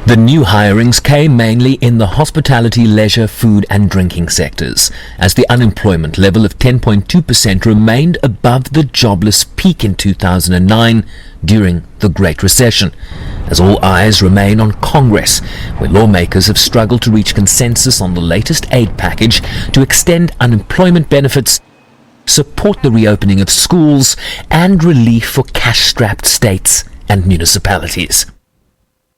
The new hirings came mainly in the hospitality, leisure, food and drinking sectors, as the unemployment level of 10.2% remained above the jobless peak in 2009 during the Great Recession, as all eyes remain on Congress, where lawmakers have struggled to reach consensus on the latest aid package to extend unemployment benefits, support the reopening of schools and relief for cash-strapped states and municipalities.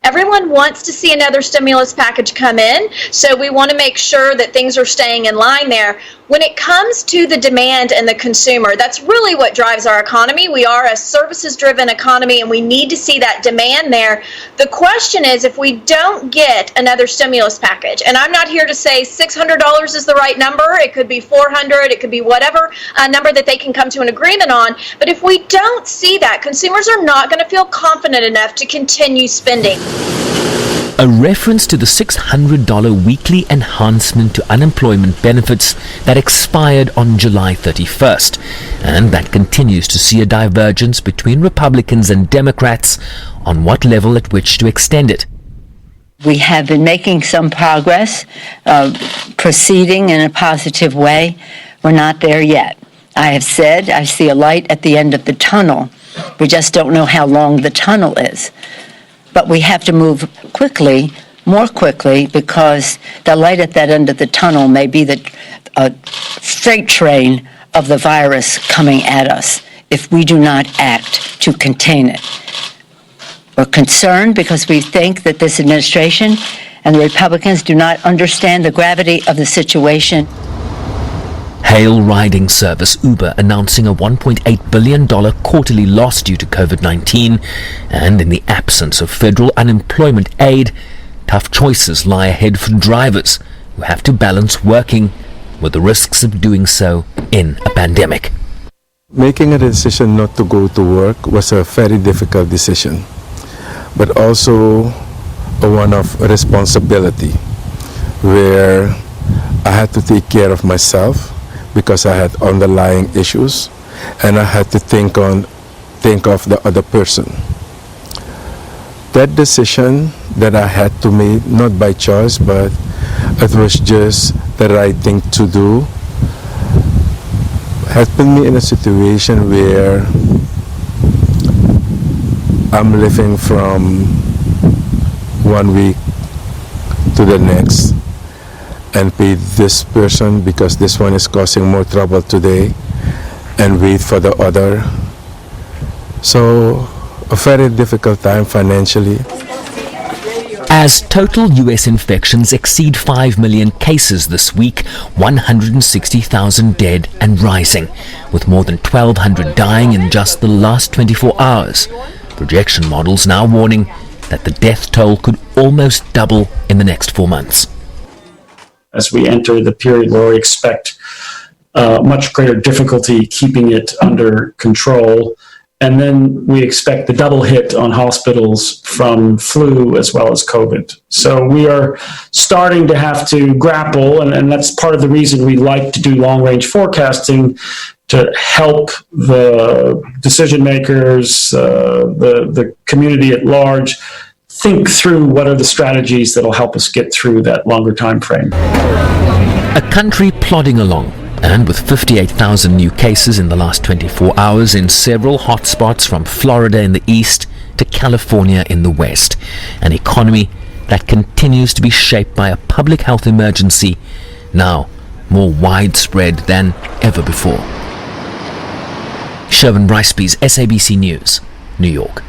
Everyone wants to see another stimulus package come in, so we want to make sure that things are staying in line there. When it comes to the demand and the consumer, that's really what drives our economy. We are a services-driven economy, and we need to see that demand there. The question is, if we don't get another stimulus package, and I'm not here to say $600 is the right number, it could be $400, it could be whatever number that they can come to an agreement on, but if we don't see that, consumers are not going to feel confident enough to continue spending. A reference to the $600 weekly enhancement to unemployment benefits that expired on July 31st, and that continues to see a divergence between Republicans and Democrats on what level at which to extend it. We have been making some progress, proceeding in a positive way. We're not there yet. I have said I see a light at the end of the tunnel. We just don't know how long the tunnel is. But we have to move quickly, more quickly, because the light at that end of the tunnel may be the freight train of the virus coming at us if we do not act to contain it. We're concerned because we think that this administration and the Republicans do not understand the gravity of the situation. Hail riding service Uber announcing a $1.8 billion quarterly loss due to COVID-19, and in the absence of federal unemployment aid, tough choices lie ahead for drivers who have to balance working with the risks of doing so in a pandemic. Making a decision not to go to work was a very difficult decision, but also one of responsibility, where I had to take care of myself because I had underlying issues, and I had to think of the other person. That decision that I had to make, not by choice, but it was just the right thing to do, has put me in a situation where I'm living from one week to the next, and pay this person because this one is causing more trouble today, and wait for the other. So a very difficult time financially. As total U.S. infections exceed 5 million cases this week, 160,000 dead and rising, with more than 1,200 dying in just the last 24 hours. Projection models now warning that the death toll could almost double in the next 4 months. As we enter the period where we expect much greater difficulty keeping it under control, and then we expect the double hit on hospitals from flu as well as COVID. So we are starting to have to grapple, and that's part of the reason we like to do long-range forecasting, to help the decision makers, the community at large, think through what are the strategies that will help us get through that longer time frame. A country plodding along, and with 58,000 new cases in the last 24 hours in several hotspots from Florida in the east to California in the west. An economy that continues to be shaped by a public health emergency, now more widespread than ever before. Sherwin Briceby's SABC News, New York.